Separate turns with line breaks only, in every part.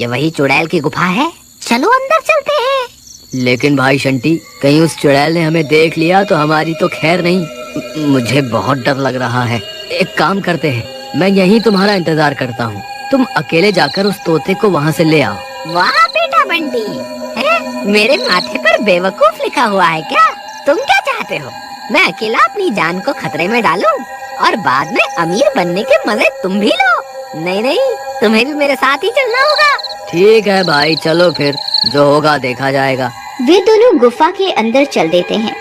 ये वही चुड़ैल की गुफा है, चलो अंदर चलते हैं।
लेकिन भाई शंटी, कहीं उस चुड़ैल ने हमें देख लिया तो हमारी तो खैर नहीं। मुझे बहुत डर लग रहा है। एक काम करते हैं, मैं यहीं तुम्हारा इंतजार करता हूँ। तुम अकेले जाकर उस तोते को वहाँ से ले आओ।
वाह बेटा बंटी, है? मेरे माथे पर बेवकूफ लिखा हुआ है क्या? तुम क्या चाहते हो? मैं अकेला अपनी जान को खतरे में डालूं और बाद में अमीर बनने के मजे तुम भी लो? नहीं नहीं, तुम्हें भी मेरे साथ ही चलना होगा।
ठीक है भाई, चलो फिर, जो होगा देखा जाएगा।
वे दोनों गुफा के अंदर चल देते हैं।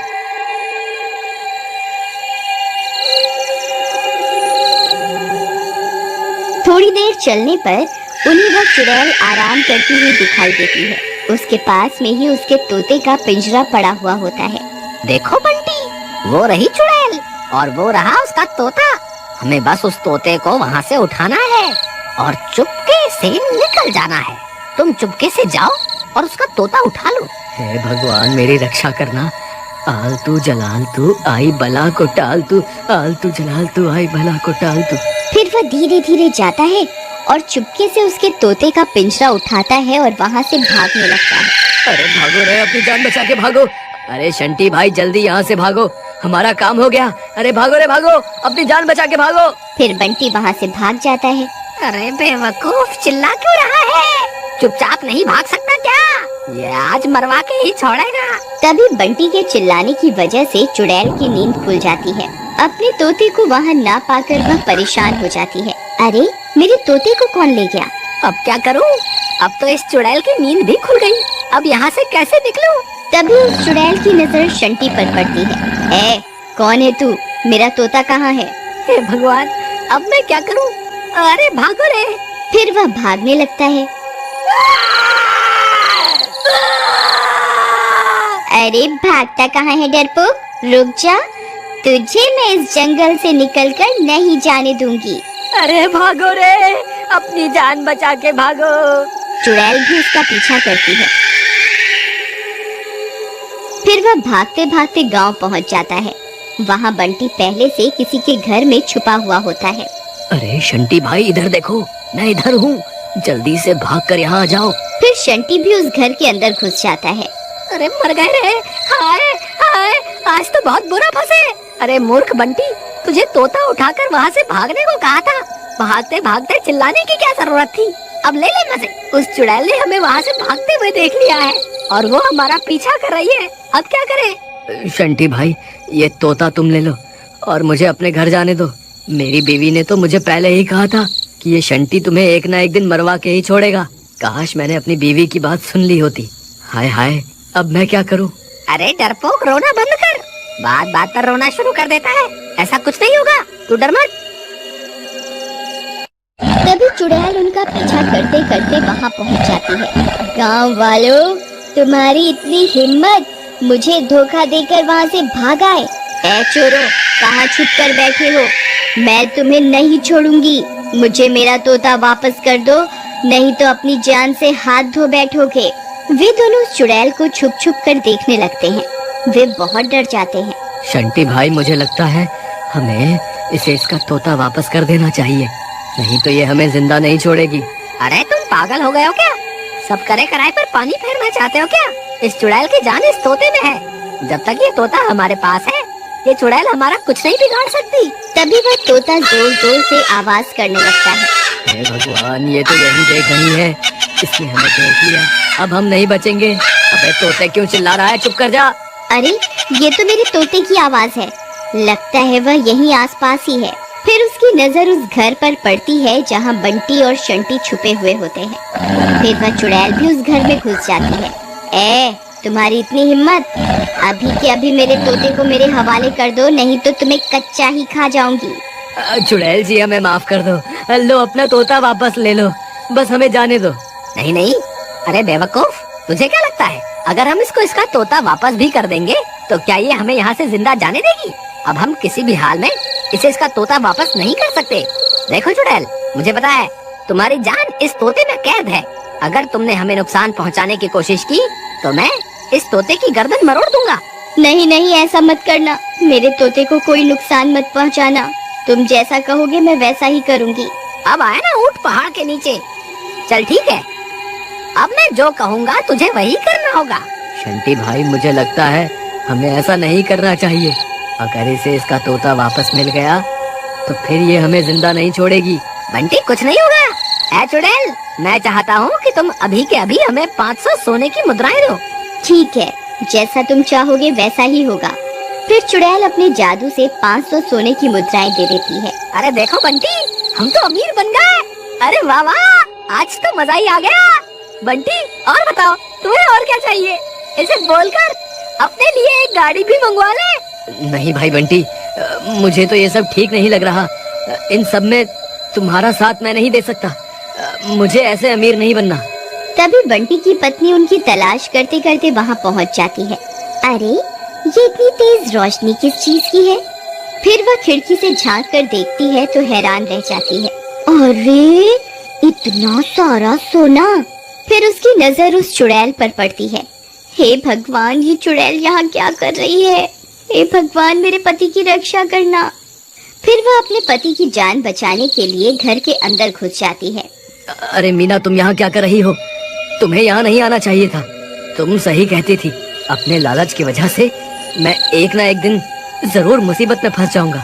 थोड़ी देर चलने पर उन्हें वह चुड़ैल आराम करती हुई दिखाई देती है। उसके पास में ही उसके तोते का पिंजरा पड़ा हुआ होता है।
देखो बंटी, वो रही चुड़ैल और वो रहा उसका तोता। हमें बस उस तोते को वहाँ से उठाना है और चुपके से निकल जाना है। तुम चुपके से जाओ और उसका तोता उठा लो।
हे भगवान, मेरी रक्षा करना। आलतू जलाल तू आई बला को टाल तू, आलतू जलाल तू आई बला को टाल तू।
फिर वह धीरे धीरे जाता है और चुपके से उसके तोते का पिंजरा उठाता है और वहाँ से भागने लगता है।
अरे भागो रे, अपनी जान बचा के भागो। अरे शंटी भाई, जल्दी यहाँ से भागो, हमारा काम हो गया। अरे भागो रे भागो, अपनी जान बचा के भागो।
फिर बंटी वहाँ से भाग जाता है।
अरे बेवकूफ, चिल्ला क्यों रहा है? चुपचाप नहीं भाग सकता क्या? ये आज मरवा के ही छोड़ेगा।
तभी बंटी के चिल्लाने की वजह से चुड़ैल की नींद खुल जाती है। अपने तोते को वहाँ ना पाकर वह परेशान हो जाती है। अरे मेरे तोते को कौन ले गया?
अब क्या करूँ? अब तो इस चुड़ैल की नींद भी खुल गई। अब यहाँ से कैसे निकलूं?
तभी उस चुड़ैल की नजर शंटी पर पड़ती है। ए, कौन है तू? मेरा तोता कहाँ है?
हे भगवान, अब मैं क्या करूँ? अरे भागो रे।
फिर वह भागने लगता है। अरे भागता कहाँ है डरपोक? रुक जा, तुझे मैं इस जंगल से निकलकर नहीं जाने दूंगी।
अरे भागो रे, अपनी जान बचा के भागो।
चुड़ैल भी उसका पीछा करती है। फिर वह भागते भागते गांव पहुंच जाता है। वहां बंटी पहले से किसी के घर में छुपा हुआ होता है।
अरे शंटी भाई, इधर देखो, मैं इधर हूँ, जल्दी से भागकर यहाँ आ जाओ।
फिर शंटी भी उस घर के अंदर घुस जाता है।
अरे मर गए रे, हाय हाय, आज तो बहुत बुरा फंसे। अरे मूर्ख बंटी, तुझे तोता उठाकर वहाँ से भागने को कहा था। भागते भागते चिल्लाने की क्या जरूरत थी? अब ले ले मजे। उस चुड़ैल ने हमें वहाँ से भागते हुए देख लिया है और वो हमारा पीछा कर रही है। अब क्या करें?
शंटी भाई, ये तोता तुम ले लो और मुझे अपने घर जाने दो। मेरी बीवी ने तो मुझे पहले ही कहा था कि ये शंटी तुम्हें एक ना एक दिन मरवा के ही छोड़ेगा। काश मैंने अपनी बीवी की बात सुन ली होती। हाय हाय, अब मैं क्या करूं?
अरे डरपोक, रोना बंद कर। बात बात पर रोना शुरू कर देता है। ऐसा कुछ नहीं होगा, तू डर मत।
तभी चुड़ैल उनका पीछा करते करते वहाँ पहुँच जाती है। गाँव वालों, तुम्हारी इतनी हिम्मत, मुझे धोखा देकर वहाँ से भाग आए। ऐ चोरों, कहाँ छुप कर बैठे हो? मैं तुम्हें नहीं छोड़ूंगी। मुझे मेरा तोता वापस कर दो, नहीं तो अपनी जान से हाथ धो बैठोगे। वे दोनों चुड़ैल को छुप छुप कर देखने लगते हैं। वे बहुत डर जाते हैं।
शंटी भाई, मुझे लगता है हमें इसे इसका तोता वापस कर देना चाहिए, नहीं तो ये हमें जिंदा नहीं छोड़ेगी।
अरे तुम पागल हो गए हो क्या? सब करे कराए पर पानी फेरना चाहते हो क्या? इस चुड़ैल की जान इस तोते में है। जब तक ये तोता हमारे पास है, ये चुड़ैल हमारा कुछ नहीं बिगाड़ सकती।
तभी वह तोता जोर जोर से आवाज करने लगता है।
हे भगवान, ये तो यही देख रही है, इसने हमें देख लिया, अब हम नहीं बचेंगे। अबे तोते क्यों चिल्ला रहा है? चुप कर जा।
अरे ये तो मेरे तोते की आवाज है, लगता है वह यहीं आसपास ही है। फिर उसकी नजर उस घर पर पड़ती है जहाँ बंटी और शंटी छुपे हुए होते हैं। फिर वह चुड़ैल भी उस घर में घुस जाती है। ए, तुम्हारी इतनी हिम्मत, अभी के अभी मेरे तोते को मेरे हवाले कर दो, नहीं तो तुम्हें कच्चा ही खा जाऊंगी।
चुड़ैल जी, हमें माफ कर दो। लो, अपना तोता वापस ले लो, बस हमें जाने दो।
नहीं नहीं, अरे बेवकूफ, तुझे क्या लगता है अगर हम इसको इसका तोता वापस भी कर देंगे तो क्या ये हमें यहाँ से जिंदा जाने देगी? अब हम किसी भी हाल में इसे इसका तोता वापस नहीं कर सकते। देखो चुड़ैल, मुझे पता है तुम्हारी जान इस तोते में कैद है। अगर तुमने हमें नुकसान पहुँचाने की कोशिश की तो मैं इस तोते की गर्दन मरोड़ दूंगा।
नहीं नहीं, ऐसा मत करना, मेरे तोते को कोई नुकसान मत पहुंचाना। तुम जैसा कहोगे मैं वैसा ही करूंगी।
अब आया ना ऊंट पहाड़ के नीचे। चल ठीक है, अब मैं जो कहूँगा तुझे वही करना होगा।
शंटी भाई, मुझे लगता है हमें ऐसा नहीं करना चाहिए। अगर इसे इसका तोता वापस मिल गया तो फिर ये हमें जिंदा नहीं छोड़ेगी।
बंटी, कुछ नहीं होगा। ए चुड़ैल, मैं चाहता हूँ कि तुम अभी के अभी हमें 500 सोने की मुद्राएं दो।
ठीक है, जैसा तुम चाहोगे वैसा ही होगा। फिर चुड़ैल अपने जादू से 500 सोने की मुद्राएं दे देती है।
अरे देखो बंटी, हम तो अमीर बन गए। अरे वाह वाह, आज तो मजा ही आ गया। बंटी, और बताओ तुम्हें और क्या चाहिए? इसे बोलकर अपने लिए एक गाड़ी भी मंगवा ले।
नहीं भाई बंटी, मुझे तो ये सब ठीक नहीं लग रहा। इन सब में तुम्हारा साथ मैं नहीं दे सकता। मुझे ऐसे अमीर नहीं बनना।
तभी बंटी की पत्नी उनकी तलाश करते करते वहाँ पहुँच जाती है। अरे, ये इतनी तेज रोशनी किस चीज की है? फिर वह खिड़की से झांक कर देखती है तो हैरान रह जाती है। अरे, इतना सारा सोना! फिर उसकी नजर उस चुड़ैल पर पड़ती है। हे भगवान, ये चुड़ैल यहाँ क्या कर रही है? हे भगवान, मेरे पति की रक्षा करना। फिर वह अपने पति की जान बचाने के लिए घर के अंदर घुस जाती है।
अरे मीना, तुम यहाँ क्या कर रही हो? तुम्हें यहाँ नहीं आना चाहिए था। तुम सही कहती थी। अपने लालच की वजह से मैं एक ना एक दिन जरूर मुसीबत में फंस जाऊंगा।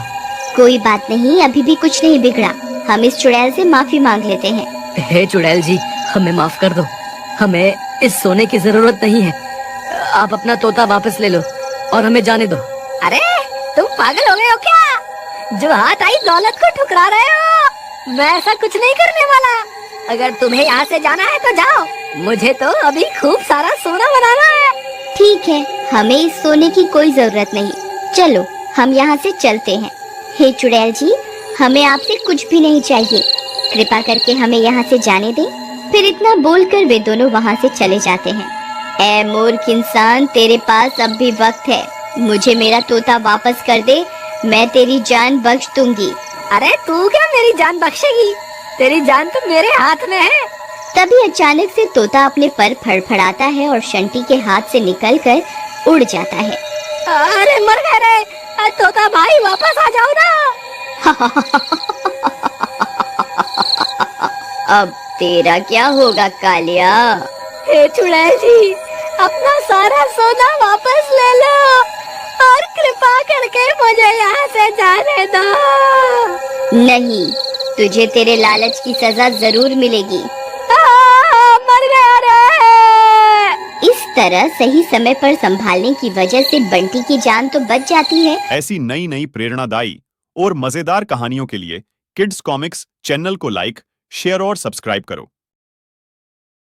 कोई बात नहीं, अभी भी कुछ नहीं बिगड़ा। हम इस चुड़ैल से माफी मांग लेते हैं।
हे चुड़ैल जी, हमें माफ कर दो। हमें इस सोने की जरूरत नहीं है। आप अपना तोता वापस ले लो और हमें जाने दो।
अरे तुम पागल हो गए हो क्या? जो हाथ आई दौलत को ठुकरा रहे हो। मैं ऐसा कुछ नहीं करने वाला। अगर तुम्हें यहाँ से जाना है तो जाओ, मुझे तो अभी खूब सारा सोना बनाना है।
ठीक है, हमें इस सोने की कोई जरूरत नहीं। चलो, हम यहाँ से चलते हैं। हे चुड़ैल जी, हमें आपसे कुछ भी नहीं चाहिए। कृपा करके हमें यहाँ से जाने दें। फिर इतना बोलकर वे दोनों वहाँ से चले जाते हैं। ऐ मूर्ख इंसान, तेरे पास अब भी वक्त है। मुझे मेरा तोता वापस कर दे, मैं तेरी जान बख्श दूंगी।
अरे तू क्या मेरी जान बख्शेगी? तेरी जान तो मेरे हाथ में है।
तभी अचानक से तोता अपने पर फड़फड़ाता है और शंटी के हाथ से निकलकर उड़ जाता है।
अरे मर गए रे तोता भाई, वापस आ जाओ ना।
अब तेरा क्या होगा कालिया?
हे चुड़ैल जी, अपना सारा सोना वापस ले लो और कृपा करके मुझे यहाँ से जाने दो।
नहीं, तुझे तेरे लालच की सजा जरूर मिलेगी।
मर गया रे।
इस तरह सही समय पर संभालने की वजह से बंटी की जान तो बच जाती है।
ऐसी नई नई प्रेरणादायी और मजेदार कहानियों के लिए किड्स कॉमिक्स चैनल को लाइक, शेयर और सब्सक्राइब करो।